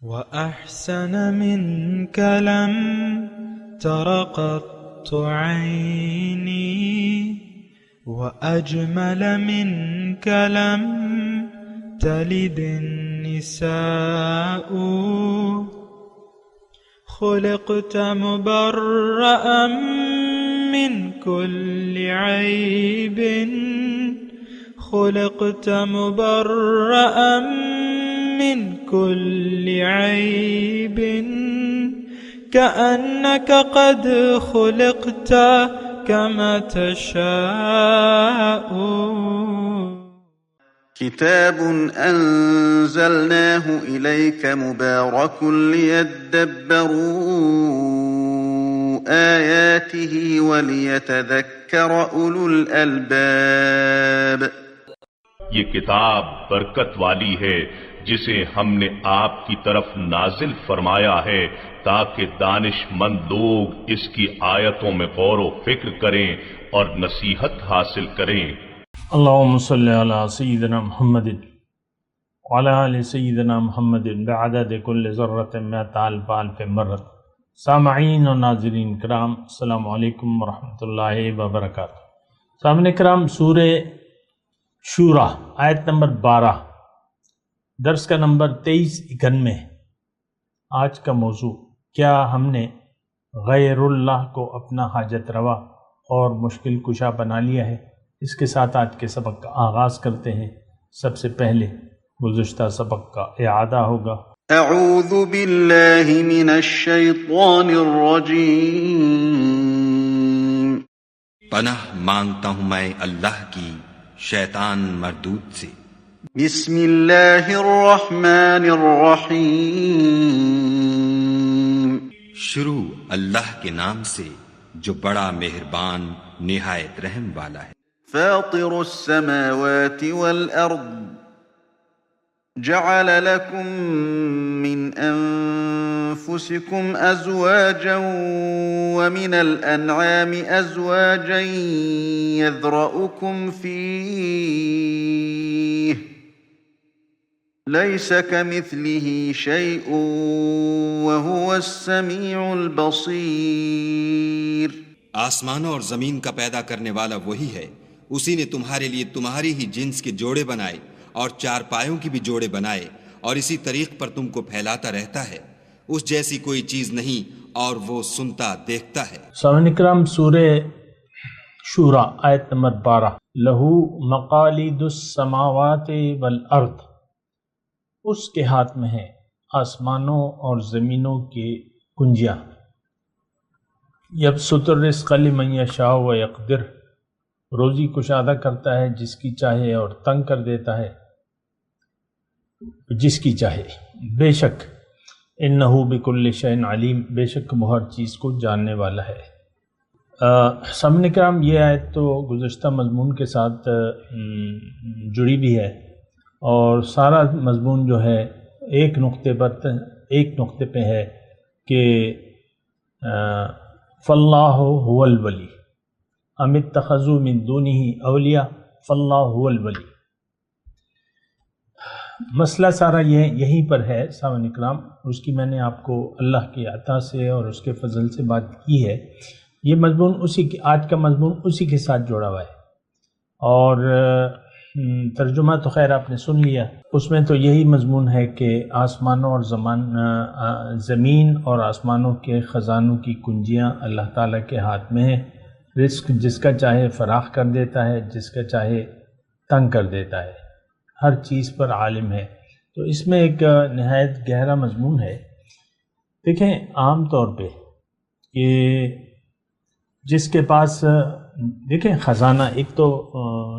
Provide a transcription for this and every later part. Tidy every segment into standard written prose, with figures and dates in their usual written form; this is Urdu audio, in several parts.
وأحسن منك لم تر قط عيني وأجمل منك لم تلد النساء خلقت مبرأ من كل عيب خلقت مبرأ من كل عيب كأنك قد خلقت كما تشاء. كتاب أنزلناه إليك مبارك ليدبروا آياته وليتذكر أولو الألباب. یہ کتاب برکت والی ہے جسے ہم نے آپ کی طرف نازل فرمایا ہے تاکہ دانش مند لوگ اس کی آیتوں میں غور و فکر کریں اور نصیحت حاصل کریں. اللہم صلی علی سیدنا محمد وعلی آل سیدنا محمد بعدد کل ذرۃ مئۃ الف الف مرۃ. سامعین و ناظرین کرام، السلام علیکم ورحمۃ اللہ وبرکاتہ. سامعین کرام، سورہ شورا آیت نمبر 12، درس کا نمبر 2391. آج کا موضوع، کیا ہم نے غیر اللہ کو اپنا حاجت روا اور مشکل کشا بنا لیا ہے؟ اس کے ساتھ آج کے سبق کا آغاز کرتے ہیں. سب سے پہلے گزشتہ سبق کا اعادہ ہوگا. اعوذ باللہ من الشیطان الرجیم. پناہ مانگتا ہوں میں اللہ کی شیطان مردود سے. بسم اللہ الرحمن الرحیم. شروع اللہ کے نام سے جو بڑا مہربان نہایت رحم والا ہے. فاطر السماوات والأرض جعل لكم من أنفسكم أزواجا ومن الأنعام أزواجا يذرأكم فيه ليس كمثله شيء وهو السميع البصير. آسمانوں اور زمین کا پیدا کرنے والا وہی ہے. اسی نے تمہارے لیے تمہاری ہی جنس کے جوڑے بنائے اور چار پایوں کی بھی جوڑے بنائے اور اسی طریق پر تم کو پھیلاتا رہتا ہے. اس جیسی کوئی چیز نہیں اور وہ سنتا دیکھتا ہے. سامعین اکرام، سورہ شورا آیت نمبر 12. لہو مقالید السماوات والارض، اس کے ہاتھ میں ہے آسمانوں اور زمینوں کے کنجیاں. یبسط الرزق لمن یشاء ویقدر، روزی کشادہ کرتا ہے جس کی چاہے اور تنگ کر دیتا ہے جس کی چاہے. بے شک انہ بکل شیء علیم، بے شک وہ ہر چیز کو جاننے والا ہے. سامعین کرام، یہ آیت تو گزشتہ مضمون کے ساتھ جڑی بھی ہے اور سارا مضمون جو ہے ایک نقطے پہ ہے کہ فاللہ هو الولی ام اتخذوا من دونہ اولیاء فاللہ هو الولی. مسئلہ سارا یہیں پر ہے سامعین اکرام. اس کی میں نے آپ کو اللہ کی عطا سے اور اس کے فضل سے بات کی ہے. یہ مضمون آج کا مضمون اسی کے ساتھ جوڑا ہوا ہے اور ترجمہ تو خیر آپ نے سن لیا. اس میں تو یہی مضمون ہے کہ آسمانوں اور زمین اور آسمانوں کے خزانوں کی کنجیاں اللہ تعالیٰ کے ہاتھ میں ہیں. رزق جس کا چاہے فراخ کر دیتا ہے، جس کا چاہے تنگ کر دیتا ہے، ہر چیز پر عالم ہے. تو اس میں ایک نہایت گہرا مضمون ہے. دیکھیں، عام طور پہ کہ جس کے پاس دیکھیں خزانہ، ایک تو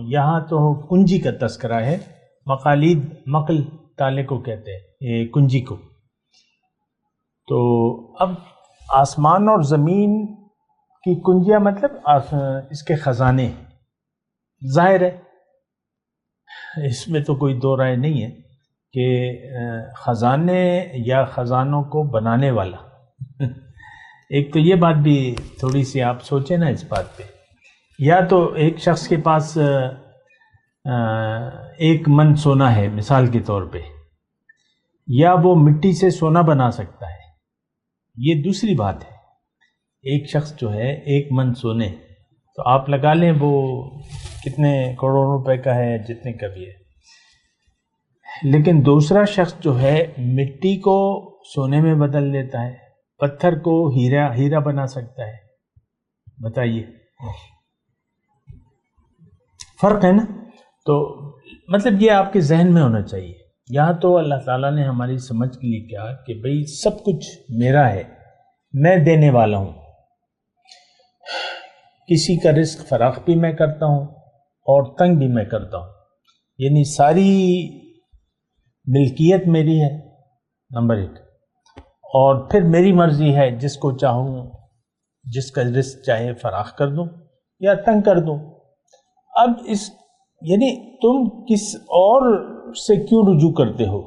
یہاں تو کنجی کا تذکرہ ہے. مقالید، مقل تالے کو کہتے ہیں، یہ کنجی کو. تو اب آسمان اور زمین کی کنجیاں مطلب اس کے خزانے. ظاہر ہے اس میں تو کوئی دو رائے نہیں ہے کہ خزانے یا خزانوں کو بنانے والا ایک تو یہ بات بھی تھوڑی سی آپ سوچیں نا اس بات پہ. یا تو ایک شخص کے پاس 1 من سونا ہے مثال کے طور پہ، یا وہ مٹی سے سونا بنا سکتا ہے، یہ دوسری بات ہے۔ ایک شخص جو ہے 1 من سونے تو آپ لگا لیں وہ کتنے کروڑوں روپے کا ہے، جتنے کا بھی ہے، لیکن دوسرا شخص جو ہے مٹی کو سونے میں بدل دیتا ہے، پتھر کو ہیرا بنا سکتا ہے۔ بتائیے فرق ہے نا؟ تو مطلب یہ آپ کے ذہن میں ہونا چاہیے۔ یہاں تو اللہ تعالیٰ نے ہماری سمجھ کے لیے کہا کہ بھئی سب کچھ میرا ہے، میں دینے والا ہوں، کسی کا رزق فراخ بھی میں کرتا ہوں اور تنگ بھی میں کرتا ہوں، یعنی ساری ملکیت میری ہے، نمبر 1، اور پھر میری مرضی ہے جس کو چاہوں، جس کا رزق چاہے فراخ کر دوں یا تنگ کر دوں۔ اب یعنی تم کس اور سے کیوں رجوع کرتے ہو؟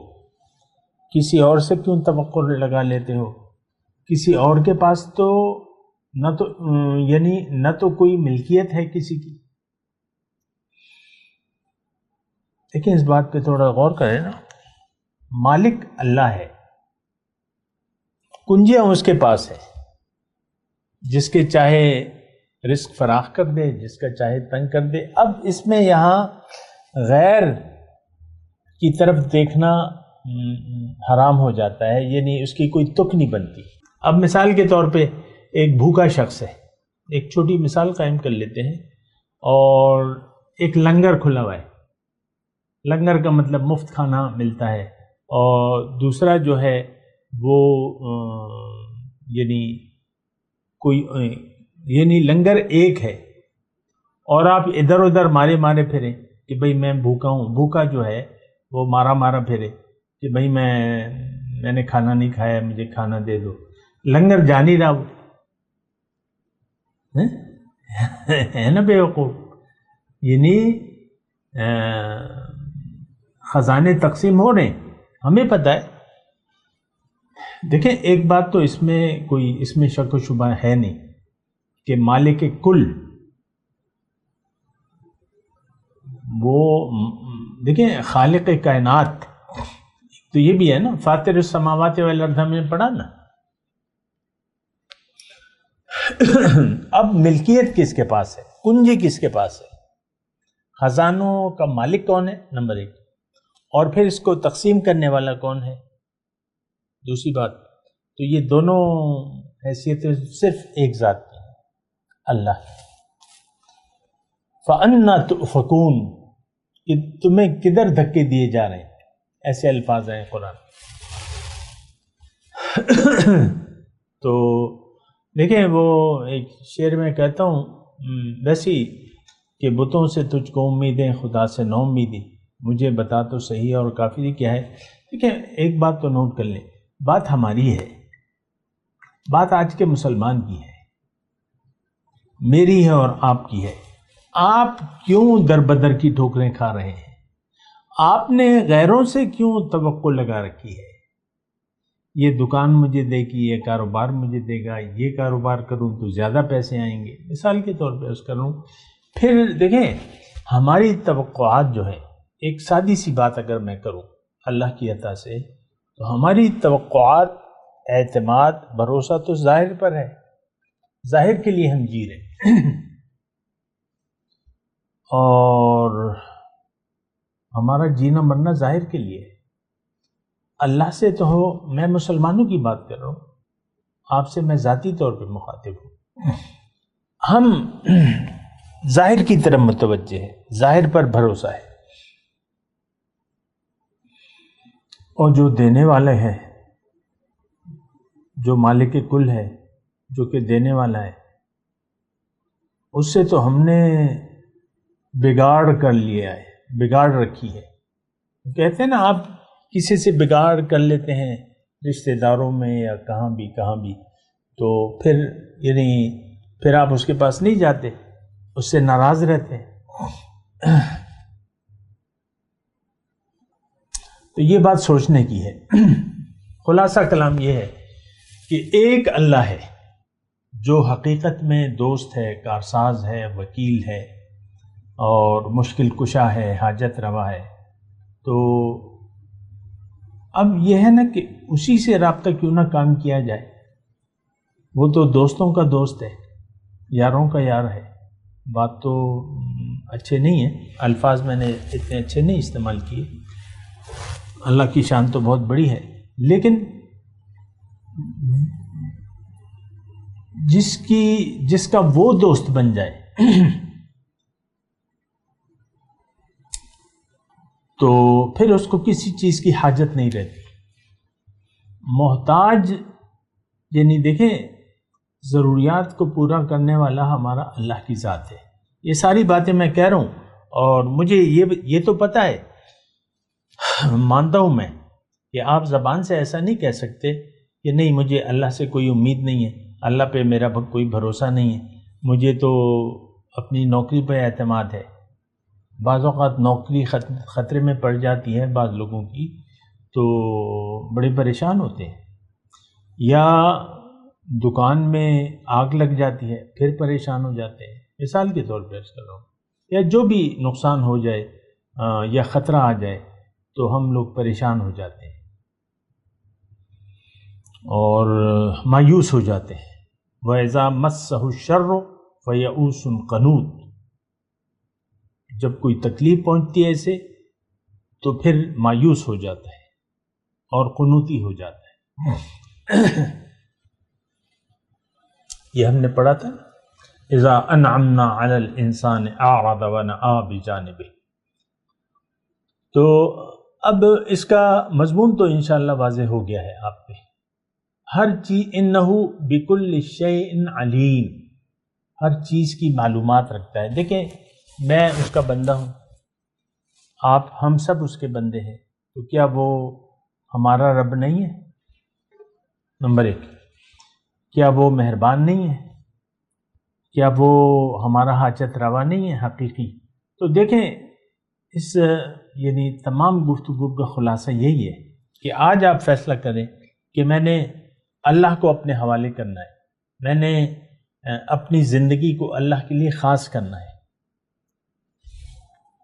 کسی اور سے کیوں توقع لگا لیتے ہو؟ کسی اور کے پاس تو نہ تو کوئی ملکیت ہے کسی کی۔ لیکن اس بات پہ تھوڑا غور کریں نا، مالک اللہ ہے، کنجیاں اس کے پاس ہے، جس کے چاہے رزق فراخ کر دے، جس کا چاہے تنگ کر دے۔ اب اس میں یہاں غیر کی طرف دیکھنا حرام ہو جاتا ہے، یعنی اس کی کوئی تک نہیں بنتی۔ اب مثال کے طور پہ ایک بھوکا شخص ہے، ایک چھوٹی مثال قائم کر لیتے ہیں، اور ایک لنگر کھلا ہوا ہے، لنگر کا مطلب مفت کھانا ملتا ہے، اور دوسرا جو ہے وہ یعنی لنگر ایک ہے، اور آپ ادھر ادھر مارے پھریں کہ بھئی میں بھوکا ہوں، بھوکا جو ہے وہ مارا پھرے کہ بھئی میں نے کھانا نہیں کھایا، مجھے کھانا دے دو۔ لنگر جا نہیں رہا وہ ہے نا بیوقوف، یعنی خزانے تقسیم ہو رہے ہیں، ہمیں پتہ ہے۔ دیکھیں ایک بات تو اس میں شک و شبہ ہے نہیں کہ مالک کل وہ، دیکھیں خالق کائنات تو یہ بھی ہے نا، فاطر السماوات والارض ہم نے پڑھا نا۔ اب ملکیت کس کے پاس ہے؟ کنجی کس کے پاس ہے؟ خزانوں کا مالک کون ہے؟ نمبر 1، اور پھر اس کو تقسیم کرنے والا کون ہے؟ دوسری بات۔ تو یہ دونوں حیثیتیں صرف ایک ذات کی ہیں، اللہ۔ فَأَنَّا تُؤْفَكُونَ، کہ تمہیں کدھر دھکے دیے جا رہے ہیں، ایسے الفاظ ہیں قرآن۔ تو دیکھیں وہ ایک شعر میں کہتا ہوں ویسی کہ بتوں سے تجھ کو امیدیں، خدا سے نو امیدی، مجھے بتا تو صحیح اور کافی کیا ہے۔ دیکھیں ایک بات تو نوٹ کر لیں، بات ہماری ہے، بات آج کے مسلمان کی ہے، میری ہے اور آپ کی ہے۔ آپ کیوں در بدر کی ٹھوکریں کھا رہے ہیں؟ آپ نے غیروں سے کیوں توقع لگا رکھی ہے؟ یہ دکان مجھے دے گی، یہ کاروبار مجھے دے گا، یہ کاروبار کروں تو زیادہ پیسے آئیں گے، مثال کے طور پہ اس کروں۔ پھر دیکھیں ہماری توقعات جو ہے، ایک سادی سی بات اگر میں کروں اللہ کی عطا سے، تو ہماری توقعات، اعتماد، بھروسہ تو ظاہر پر ہے، ظاہر کے لیے ہم جی رہے ہیں، اور ہمارا جینا مرنا ظاہر کے لیے ہے۔ اللہ سے تو ہو، میں مسلمانوں کی بات کر رہا ہوں، آپ سے میں ذاتی طور پہ مخاطب ہوں۔ ہم ظاہر کی طرف متوجہ ہے، ظاہر پر بھروسہ ہے، اور جو دینے والے ہے، جو مالک کل ہے، جو کہ دینے والا ہے، اس سے تو ہم نے بگاڑ کر لیا ہے، بگاڑ رکھی ہے۔ کہتے ہیں نا آپ کسی سے بگاڑ کر لیتے ہیں رشتہ داروں میں یا کہاں بھی، تو پھر آپ اس کے پاس نہیں جاتے، اس سے ناراض رہتے ہیں۔ تو یہ بات سوچنے کی ہے۔ خلاصہ کلام یہ ہے کہ ایک اللہ ہے جو حقیقت میں دوست ہے، کارساز ہے، وکیل ہے، اور مشکل کشا ہے، حاجت روا ہے۔ تو اب یہ ہے نا کہ اسی سے رابطہ کیوں نہ کام کیا جائے، وہ تو دوستوں کا دوست ہے، یاروں کا یار ہے. بات تو اچھے نہیں ہیں، الفاظ میں نے اتنے اچھے نہیں استعمال کیے، اللہ کی شان تو بہت بڑی ہے، لیکن جس کا وہ دوست بن جائے تو پھر اس کو کسی چیز کی حاجت نہیں رہتی. محتاج یعنی دیکھیں ضروریات کو پورا کرنے والا ہمارا اللہ کی ذات ہے. یہ ساری باتیں میں کہہ رہا ہوں اور مجھے یہ تو پتہ ہے، مانتا ہوں میں کہ آپ زبان سے ایسا نہیں کہہ سکتے کہ نہیں مجھے اللہ سے کوئی امید نہیں ہے، اللہ پہ میرا کوئی بھروسہ نہیں ہے، مجھے تو اپنی نوکری پہ اعتماد ہے. بعض اوقات نوکری خطرے میں پڑ جاتی ہے بعض لوگوں کی تو بڑے پریشان ہوتے ہیں، یا دکان میں آگ لگ جاتی ہے پھر پریشان ہو جاتے ہیں، مثال کے طور پہ کر رہا ہوں، یا جو بھی نقصان ہو جائے یا خطرہ آ جائے تو ہم لوگ پریشان ہو جاتے ہیں اور مایوس ہو جاتے ہیں. وَإِذَا مَسَّهُ الشَّرُّ فَيَئُوسٌ قَنُوطٌ، جب کوئی تکلیف پہنچتی ہے اسے تو پھر مایوس ہو جاتا ہے اور قنوطی ہو جاتا ہے. یہ ہم نے پڑھا تھا اذا انعمنا علی الانسان اعرض ونأى بجانبه. تو اب اس کا مضمون تو انشاءاللہ واضح ہو گیا ہے آپ پہ. ہر چیز انہ بکل شیء علیم، ہر چیز کی معلومات رکھتا ہے. دیکھیں میں اس کا بندہ ہوں، آپ ہم سب اس کے بندے ہیں، تو کیا وہ ہمارا رب نہیں ہے؟ نمبر 1. کیا وہ مہربان نہیں ہے؟ کیا وہ ہمارا حاجت روا نہیں ہے حقیقی؟ تو دیکھیں اس یعنی تمام گفتگو کا خلاصہ یہی ہے کہ آج آپ فیصلہ کریں کہ میں نے اللہ کو اپنے حوالے کرنا ہے، میں نے اپنی زندگی کو اللہ کے لیے خاص کرنا ہے.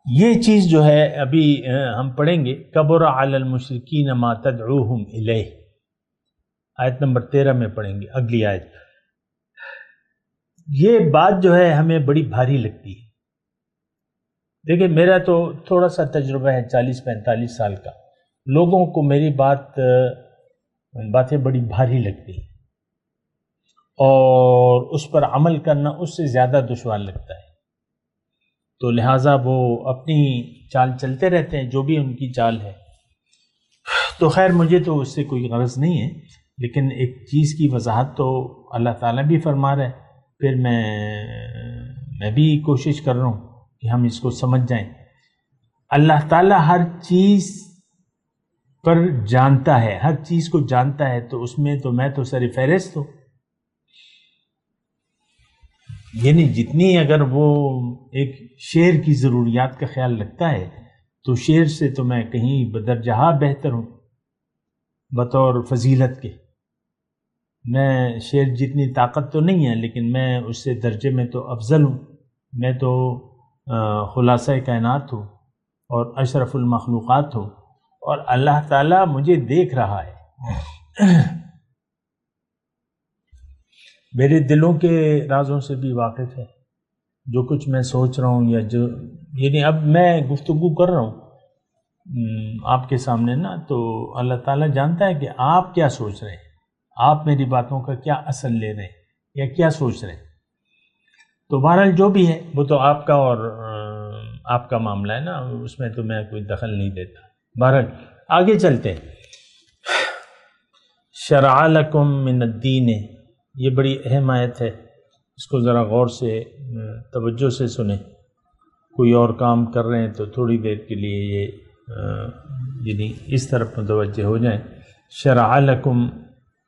یہ چیز جو ہے ابھی ہم پڑھیں گے، کبر علی المشرکین ما تدعوہم الیہ، آیت نمبر 13 میں پڑھیں گے، اگلی آیت. یہ بات جو ہے ہمیں بڑی بھاری لگتی ہے. دیکھیں میرا تو تھوڑا سا تجربہ ہے 40-45 سال کا، لوگوں کو میری باتیں بڑی بھاری لگتی ہیں اور اس پر عمل کرنا اس سے زیادہ دشوار لگتا ہے. تو لہٰذا وہ اپنی چال چلتے رہتے ہیں، جو بھی ان کی چال ہے. تو خیر مجھے تو اس سے کوئی غرض نہیں ہے، لیکن ایک چیز کی وضاحت تو اللہ تعالیٰ بھی فرما رہا ہے، پھر میں بھی کوشش کر رہا ہوں کہ ہم اس کو سمجھ جائیں. اللہ تعالیٰ ہر چیز پر جانتا ہے، ہر چیز کو جانتا ہے، تو اس میں تو میں تو سر فہرست ہوں. یعنی جتنی اگر وہ ایک شعر کی ضروریات کا خیال رکھتا ہے تو شعر سے تو میں کہیں بدرجہ بہتر ہوں بطور فضیلت کے. میں شعر جتنی طاقت تو نہیں ہے، لیکن میں اس سے درجے میں تو افضل ہوں. میں تو خلاصہ کائنات ہوں اور اشرف المخلوقات ہوں، اور اللہ تعالیٰ مجھے دیکھ رہا ہے، میرے دلوں کے رازوں سے بھی واقف ہے. جو کچھ میں سوچ رہا ہوں یا جو یعنی اب میں گفتگو کر رہا ہوں آپ کے سامنے نا، تو اللہ تعالیٰ جانتا ہے کہ آپ کیا سوچ رہے ہیں، آپ میری باتوں کا کیا اثر لے رہے ہیں یا کیا سوچ رہے ہیں. تو بہرحال جو بھی ہے وہ تو آپ کا اور آپ کا معاملہ ہے نا، اس میں تو میں کوئی دخل نہیں دیتا. بہرحال آگے چلتے ہیں. شرع لکم من الدین، یہ بڑی اہم آیت ہے، اس کو ذرا غور سے توجہ سے سنیں. کوئی اور کام کر رہے ہیں تو تھوڑی دیر کے لیے یہ یعنی اس طرف متوجہ ہو جائیں. شرع لکم،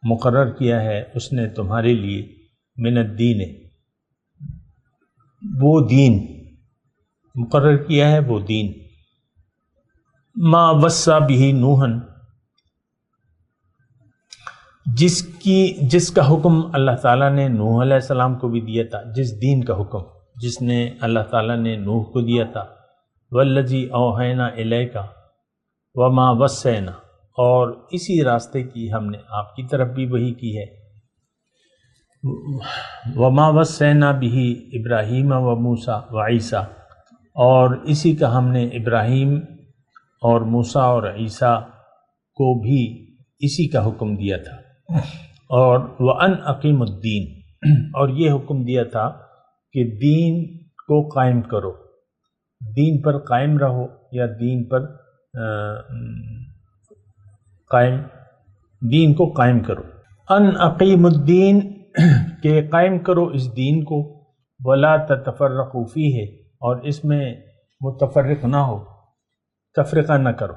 مقرر کیا ہے اس نے تمہارے لیے، من الدین، وہ دین مقرر کیا ہے، وہ دین. ما وصى به نوحًا، جس کا حکم اللہ تعالیٰ نے نوح علیہ السلام کو بھی دیا تھا، جس دین کا حکم جس نے اللہ تعالیٰ نے نوح کو دیا تھا. والذی اوحینا الیک وما وصینا، اور اسی راستے کی ہم نے آپ کی طرف بھی وحی کی ہے۔ وما وصینا بہ ابراہیم و موسیٰ و عیسیٰ، اور اسی کا ہم نے ابراہیم اور موسیٰ اور عیسیٰ کو بھی اسی کا حکم دیا تھا۔ اور وَأَنْ أَقِيمُ الدِّينَ، اور یہ حکم دیا تھا کہ دین کو قائم کرو، دین پر قائم رہو، یا دین پر دین کو قائم کرو۔ ان اقیم الدین، کہ قائم کرو اس دین کو، ولا تتفرقوا فیہ، اور اس میں متفرق نہ ہو، تفرقہ نہ کرو۔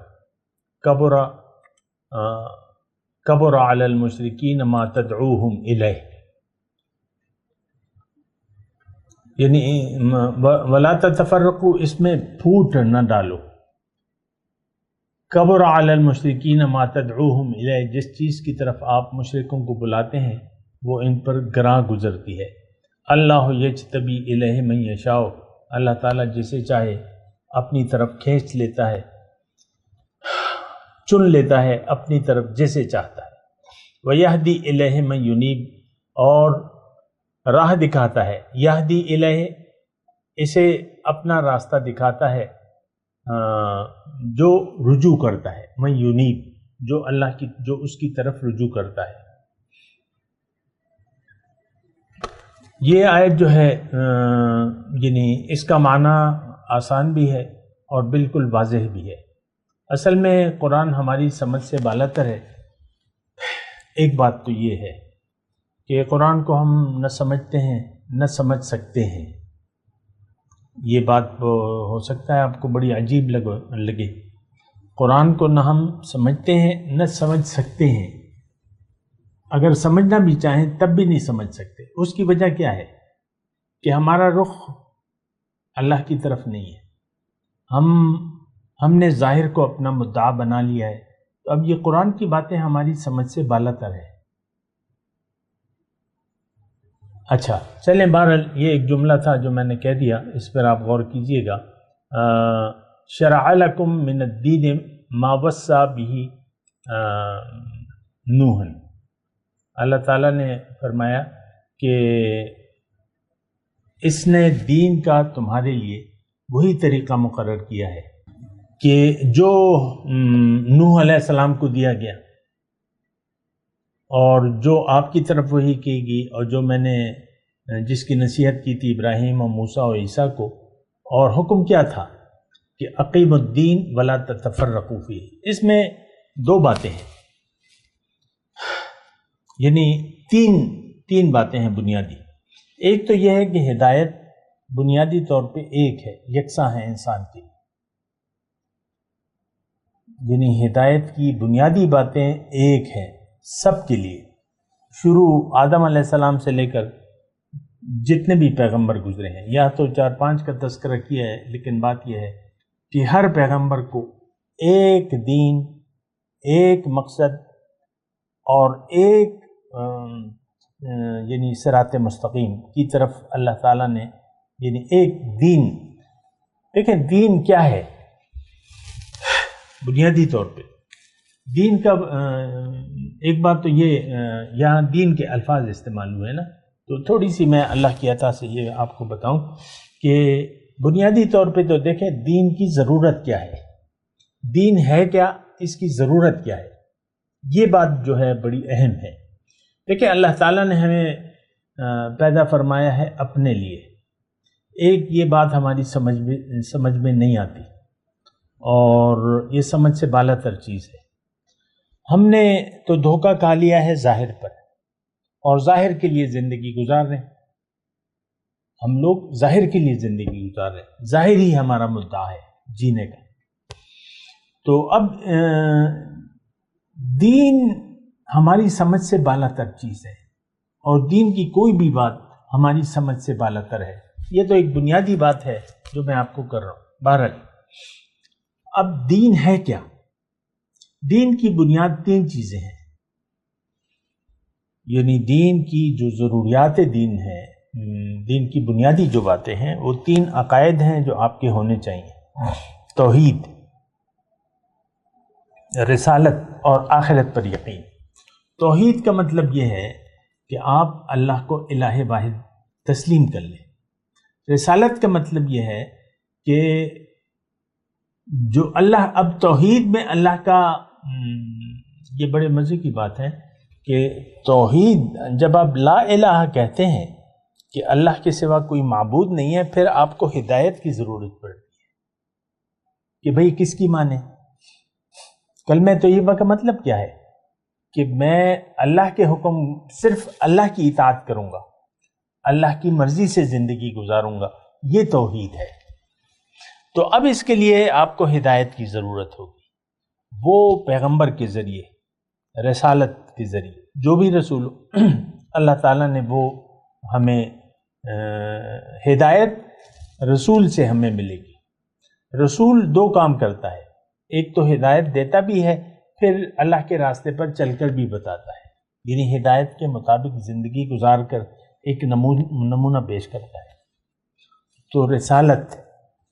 کبر علی المشرکین ما تدعوہم الیہ، یعنی ولا تتفرقوا، اس میں پھوٹ نہ ڈالو۔ کبر علی المشرکین ما تدعوہم الیہ، جس چیز کی طرف آپ مشرکوں کو بلاتے ہیں وہ ان پر گراں گزرتی ہے۔ اللہ یجتبی الیہ من یشاء، اللہ تعالیٰ جسے چاہے اپنی طرف کھینچ لیتا ہے، چن لیتا ہے اپنی طرف جسے چاہتا ہے۔ وَيَهْدِي إِلَيْهِ مَن يُنِيبُ، اور راہ دکھاتا ہے، یہدی الیہ، اسے اپنا راستہ دکھاتا ہے جو رجوع کرتا ہے، من یونیب، جو اللہ کی، جو اس کی طرف رجوع کرتا ہے۔ یہ آیت جو ہے یعنی اس کا معنی آسان بھی ہے اور بالکل واضح بھی ہے۔ اصل میں قرآن ہماری سمجھ سے بالاتر ہے۔ ایک بات تو یہ ہے کہ قرآن کو ہم نہ سمجھتے ہیں نہ سمجھ سکتے ہیں۔ یہ بات ہو سکتا ہے آپ کو بڑی عجیب لگے، قرآن کو نہ ہم سمجھتے ہیں نہ سمجھ سکتے ہیں، اگر سمجھنا بھی چاہیں تب بھی نہیں سمجھ سکتے۔ اس کی وجہ کیا ہے کہ ہمارا رخ اللہ کی طرف نہیں ہے، ہم نے ظاہر کو اپنا مدعا بنا لیا ہے، تو اب یہ قرآن کی باتیں ہماری سمجھ سے بالاتر ہے۔ اچھا چلیں، بہرحال یہ ایک جملہ تھا جو میں نے کہہ دیا، اس پر آپ غور کیجئے گا۔ شرع لکم من الدین ما وصی بہ نوح، اللہ تعالیٰ نے فرمایا کہ اس نے دین کا تمہارے لیے وہی طریقہ مقرر کیا ہے کہ جو نوح علیہ السلام کو دیا گیا، اور جو آپ کی طرف وحی کی گئی، اور جو میں نے جس کی نصیحت کی تھی ابراہیم اور موسیٰ اور عیسیٰ کو، اور حکم کیا تھا کہ اقیم الدین ولا تتفرقوا فیہ۔ اس میں دو باتیں ہیں، یعنی تین باتیں ہیں بنیادی۔ ایک تو یہ ہے کہ ہدایت بنیادی طور پہ ایک ہے، یکساں ہے انسان کی، یعنی ہدایت کی بنیادی باتیں ایک ہیں سب کے لیے، شروع آدم علیہ السلام سے لے کر جتنے بھی پیغمبر گزرے ہیں۔ یا تو 4-5 کا تذکرہ کیا ہے، لیکن بات یہ ہے کہ ہر پیغمبر کو ایک دین، ایک مقصد اور ایک یعنی صراط مستقیم کی طرف اللہ تعالیٰ نے، یعنی ایک دین۔ دیکھیں دین کیا ہے بنیادی طور پہ، دین کا ایک بات تو یہ، یہاں دین کے الفاظ استعمال ہوئے نا، تو تھوڑی سی میں اللہ کی عطا سے یہ آپ کو بتاؤں کہ بنیادی طور پہ تو دیکھیں دین کی ضرورت کیا ہے، دین ہے کیا، اس کی ضرورت کیا ہے، یہ بات جو ہے بڑی اہم ہے۔ دیکھیں اللہ تعالیٰ نے ہمیں پیدا فرمایا ہے اپنے لیے، ایک یہ بات ہماری سمجھ میں نہیں آتی، اور یہ سمجھ سے بالاتر چیز ہے۔ ہم نے تو دھوکہ کھا لیا ہے ظاہر پر، اور ظاہر کے لیے زندگی گزار رہے ہیں، ہم لوگ ظاہر کے لیے زندگی گزار رہے ہیں، ظاہر ہی ہمارا مدعا ہے جینے کا۔ تو اب دین ہماری سمجھ سے بالاتر چیز ہے، اور دین کی کوئی بھی بات ہماری سمجھ سے بالاتر ہے۔ یہ تو ایک بنیادی بات ہے جو میں آپ کو کر رہا ہوں۔ بہرحال اب دین ہے کیا؟ دین کی بنیاد 3 چیزیں ہیں، یعنی دین کی جو ضروریات دین ہیں، دین کی بنیادی جو باتیں ہیں، وہ 3 عقائد ہیں جو آپ کے ہونے چاہیے۔ توحید، رسالت اور آخرت پر یقین۔ توحید کا مطلب یہ ہے کہ آپ اللہ کو الہ واحد تسلیم کر لیں۔ رسالت کا مطلب یہ ہے کہ جو اللہ، اب توحید میں اللہ کا، یہ بڑے مزے کی بات ہے کہ توحید جب آپ لا الہ کہتے ہیں کہ اللہ کے سوا کوئی معبود نہیں ہے، پھر آپ کو ہدایت کی ضرورت پڑتی ہے کہ بھئی کس کی مانیں۔ کلمہ طیبہ کا مطلب کیا ہے کہ میں اللہ کے حکم، صرف اللہ کی اطاعت کروں گا، اللہ کی مرضی سے زندگی گزاروں گا، یہ توحید ہے۔ تو اب اس کے لیے آپ کو ہدایت کی ضرورت ہوگی، وہ پیغمبر کے ذریعے، رسالت کے ذریعے، جو بھی رسول اللہ تعالیٰ نے وہ ہمیں ہدایت رسول سے ہمیں ملے گی۔ رسول دو کام کرتا ہے، ایک تو ہدایت دیتا بھی ہے، پھر اللہ کے راستے پر چل کر بھی بتاتا ہے، یعنی ہدایت کے مطابق زندگی گزار کر ایک نمونہ پیش کرتا ہے۔ تو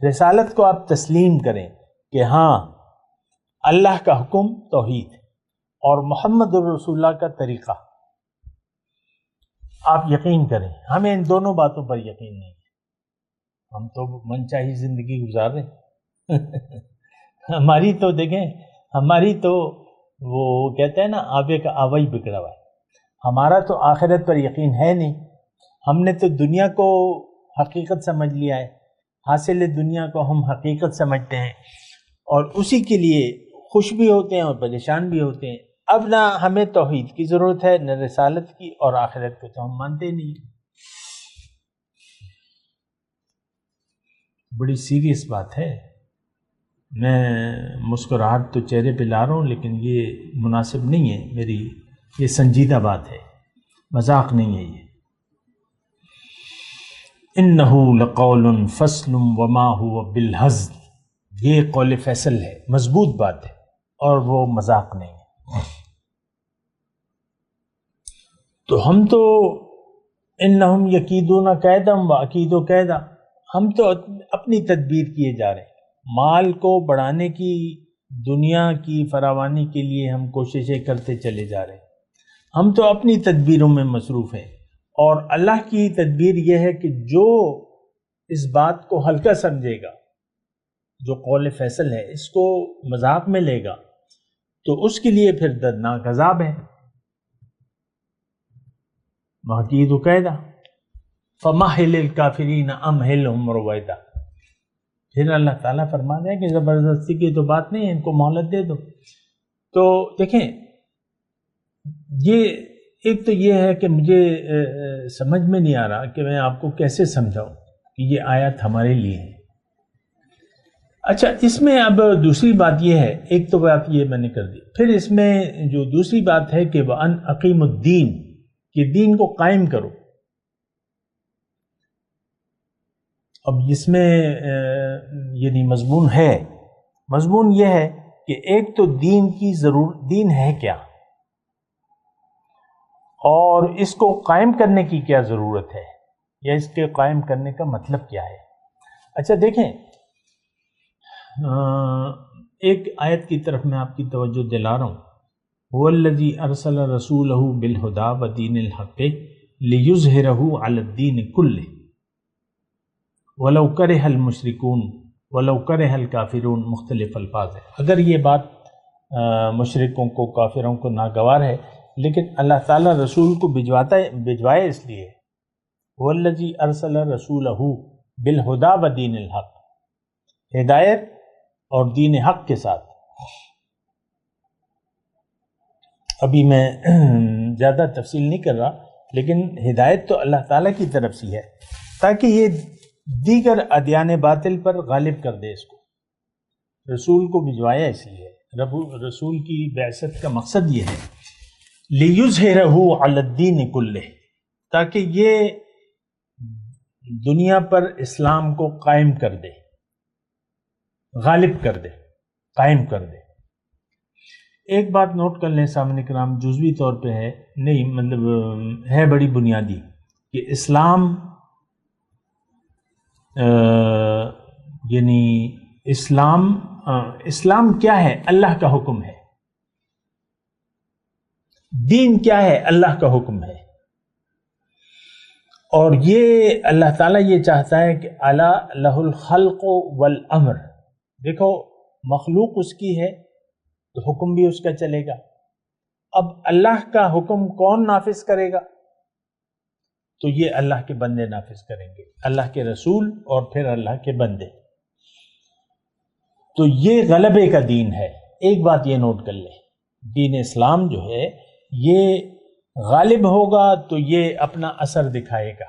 رسالت کو آپ تسلیم کریں کہ ہاں اللہ کا حکم توحید اور محمد الرسول اللہ کا طریقہ، آپ یقین کریں۔ ہمیں ان دونوں باتوں پر یقین نہیں ہے، ہم تو من چاہی زندگی گزار رہے ہیں۔ ہماری تو دیکھیں، ہماری تو وہ کہتے ہیں نا آوے کا آوا ہی بگڑا ہوا ہے، ہمارا تو آخرت پر یقین ہے نہیں۔ ہم نے تو دنیا کو حقیقت سمجھ لیا ہے، حاصل دنیا کو ہم حقیقت سمجھتے ہیں، اور اسی کے لیے خوش بھی ہوتے ہیں اور پریشان بھی ہوتے ہیں۔ اب نہ ہمیں توحید کی ضرورت ہے، نہ رسالت کی، اور آخرت کو تو ہم مانتے نہیں۔ بڑی سیریس بات ہے، میں مسکراہٹ تو چہرے پہ لا رہا ہوں، لیکن یہ مناسب نہیں ہے میری، یہ سنجیدہ بات ہے، مذاق نہیں ہے یہ۔ انہو لقول فصل وما هو بالہزل، یہ قول فیصل ہے، مضبوط بات ہے، اور وہ مذاق نہیں ہے۔ تو ہم تو انہم یکیدون کیدا واکید کیدا، ہم تو اپنی تدبیر کیے جا رہے ہیں، مال کو بڑھانے کی، دنیا کی فراوانی کے لیے ہم کوششیں کرتے چلے جا رہے ہیں، ہم تو اپنی تدبیروں میں مصروف ہیں۔ اور اللہ کی تدبیر یہ ہے کہ جو اس بات کو ہلکا سمجھے گا، جو قول فیصل ہے اس کو مذاق میں لے گا، تو اس کے لیے پھر دردناک عذاب ہے۔ وَأَكِيدُ كَيْدًا فَمَهِّلِ الْكَافِرِينَ أَمْهِلْهُمْ رُوَيْدًا، پھر اللہ تعالیٰ فرماتے ہیں کہ زبردستی کی تو بات نہیں ہے، ان کو مہلت دے دو۔ تو دیکھیں، یہ ایک تو یہ ہے کہ مجھے سمجھ میں نہیں آ رہا کہ میں آپ کو کیسے سمجھاؤں کہ یہ آیت ہمارے لیے ہے۔ اچھا، اس میں اب دوسری بات یہ ہے، ایک تو بات یہ میں نے کر دی، پھر اس میں جو دوسری بات ہے کہ وَأَنْ أَقِيمُ الدِّينَ، کہ دین کو قائم کرو۔ اب اس میں یعنی مضمون یہ ہے کہ ایک تو دین کی دین ہے کیا، اور اس کو قائم کرنے کی کیا ضرورت ہے، یا اس کے قائم کرنے کا مطلب کیا ہے۔ اچھا دیکھیں، ایک آیت کی طرف میں آپ کی توجہ دلا رہا ہوں، هو الذی ارسل رسولہ بالہدی ودین الحق لیظہرہ علی الدین کلہ ولو کرہ المشرکون ولو کرہ الکافرون، مختلف الفاظ ہے۔ اگر یہ بات مشرکوں کو، کافروں کو ناگوار ہے، لیکن اللہ تعالیٰ رسول کو بھجوائے اس لیے، هو الذی ارسل رسولہ بالہدی ودین الحق، ہدایت اور دین حق کے ساتھ۔ ابھی میں زیادہ تفصیل نہیں کر رہا، لیکن ہدایت تو اللہ تعالیٰ کی طرف سے ہے تاکہ یہ دیگر ادیان باطل پر غالب کر دے اس کو۔ رسول کو بھجوایا اس لیے، رسول کی بعثت کا مقصد یہ ہے لِيُظْهِرَهُ عَلَى الدِّينِ كُلِّهِ، تاکہ یہ دنیا پر اسلام کو قائم کر دے، غالب کر دے، قائم کر دے۔ ایک بات نوٹ کر لیں سامعین کرام، جزوی طور پہ ہے نہیں، مطلب ہے بڑی بنیادی، کہ اسلام کیا ہے؟ اللہ کا حکم ہے، دین کیا ہے؟ اللہ کا حکم ہے، اور یہ اللہ تعالیٰ یہ چاہتا ہے کہ الا لہ الخلق والامر، دیکھو مخلوق اس کی ہے تو حکم بھی اس کا چلے گا۔ اب اللہ کا حکم کون نافذ کرے گا؟ تو یہ اللہ کے بندے نافذ کریں گے، اللہ کے رسول اور پھر اللہ کے بندے۔ تو یہ غلبے کا دین ہے۔ ایک بات یہ نوٹ کر لیں، دین اسلام جو ہے یہ غالب ہوگا تو یہ اپنا اثر دکھائے گا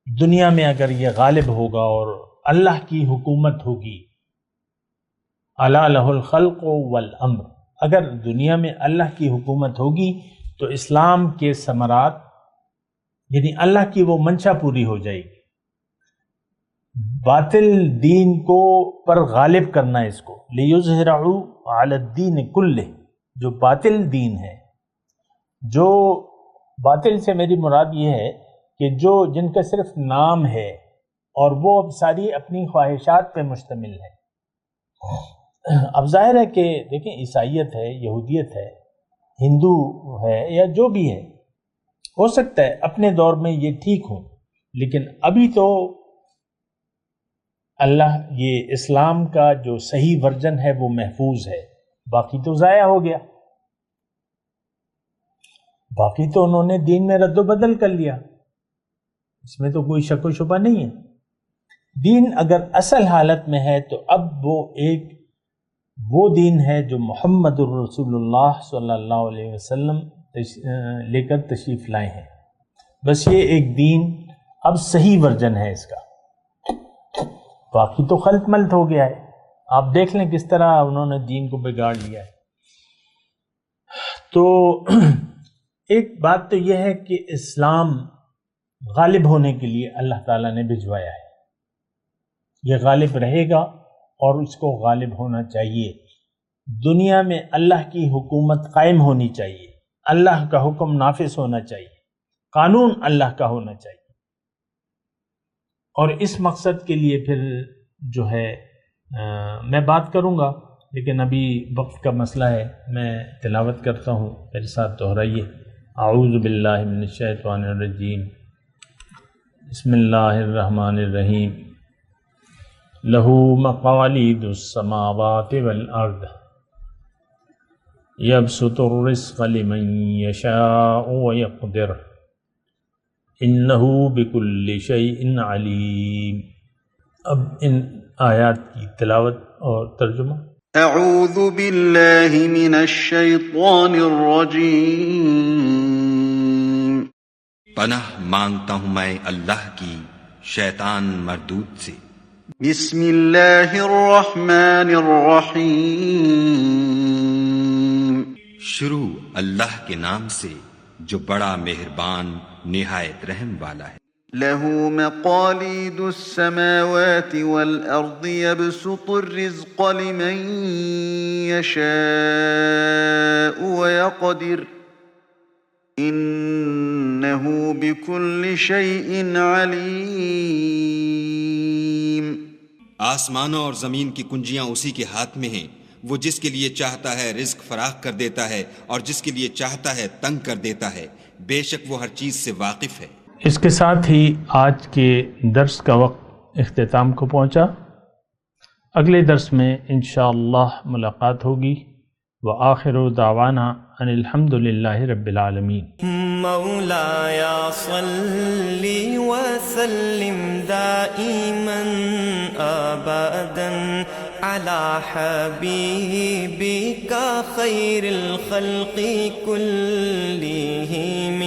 دنیا میں۔ اگر یہ غالب ہوگا اور اللہ کی حکومت ہوگی، الا لہ الخلق والامر، اگر دنیا میں اللہ کی حکومت ہوگی تو اسلام کے ثمرات، یعنی اللہ کی وہ منشا پوری ہو جائے گی۔ باطل دین کو پر غالب کرنا، اس کو لِيُظْهِرَهُ عَلَى الدِّينِ كُلِّهِ، جو باطل دین ہے، جو باطل سے میری مراد یہ ہے کہ جن کا صرف نام ہے اور وہ اب ساری اپنی خواہشات پہ مشتمل ہے۔ اب ظاہر ہے کہ دیکھیں عیسائیت ہے، یہودیت ہے، ہندو ہے، یا جو بھی ہے، ہو سکتا ہے اپنے دور میں یہ ٹھیک ہوں، لیکن ابھی تو اللہ یہ اسلام کا جو صحیح ورژن ہے وہ محفوظ ہے، باقی تو ضائع ہو گیا، باقی تو انہوں نے دین میں رد و بدل کر لیا، اس میں تو کوئی شک و شبہ نہیں ہے۔ دین اگر اصل حالت میں ہے تو اب وہ دین ہے جو محمد الرسول اللہ صلی اللہ علیہ وسلم لے کر تشریف لائے ہیں، بس یہ ایک دین اب صحیح ورژن ہے اس کا، باقی تو خلط ملط ہو گیا ہے۔ آپ دیکھ لیں کس طرح انہوں نے دین کو بگاڑ لیا ہے۔ تو ایک بات تو یہ ہے کہ اسلام غالب ہونے کے لیے اللہ تعالیٰ نے بھجوایا ہے، یہ غالب رہے گا اور اس کو غالب ہونا چاہیے۔ دنیا میں اللہ کی حکومت قائم ہونی چاہیے، اللہ کا حکم نافذ ہونا چاہیے، قانون اللہ کا ہونا چاہیے، اور اس مقصد کے لیے پھر جو ہے میں بات کروں گا، لیکن ابھی وقت کا مسئلہ ہے، میں تلاوت کرتا ہوں، میرے ساتھ دہرائیے۔ اعوذ باللہ من الشیطان الرجیم، بسم اللہ الرحمن الرحیم۔ لہ مقالید السماوات والارض یبسط الرزق لمن یشاء ویقدر انہ بکل شیء علیم۔ اب ان آیات کی تلاوت اور ترجمہ۔ اعوذ باللہ من الشیطان الرجیم۔ پناہ مانگتا ہوں میں اللہ کی شیطان مردود سے۔ بسم اللہ الرحمن الرحیم۔ شروع اللہ کے نام سے جو بڑا مہربان نہایت رحم والا ہے۔ لہ مقالید السماوات والارض یبسط الرزق لمن یشاء ویقدر انہ بکل شیء علیم۔ آسمانوں اور زمین کی کنجیاں اسی کے ہاتھ میں ہیں، وہ جس کے لیے چاہتا ہے رزق فراخ کر دیتا ہے اور جس کے لیے چاہتا ہے تنگ کر دیتا ہے، بے شک وہ ہر چیز سے واقف ہے۔ اس کے ساتھ ہی آج کے درس کا وقت اختتام کو پہنچا۔ اگلے درس میں انشاءاللہ ملاقات ہوگی۔ وآخر دعوانا ان الحمد للہ رب العالمین۔ مولاي صل وسلم دائما ابدا على حبيبك خير الخلق كلهم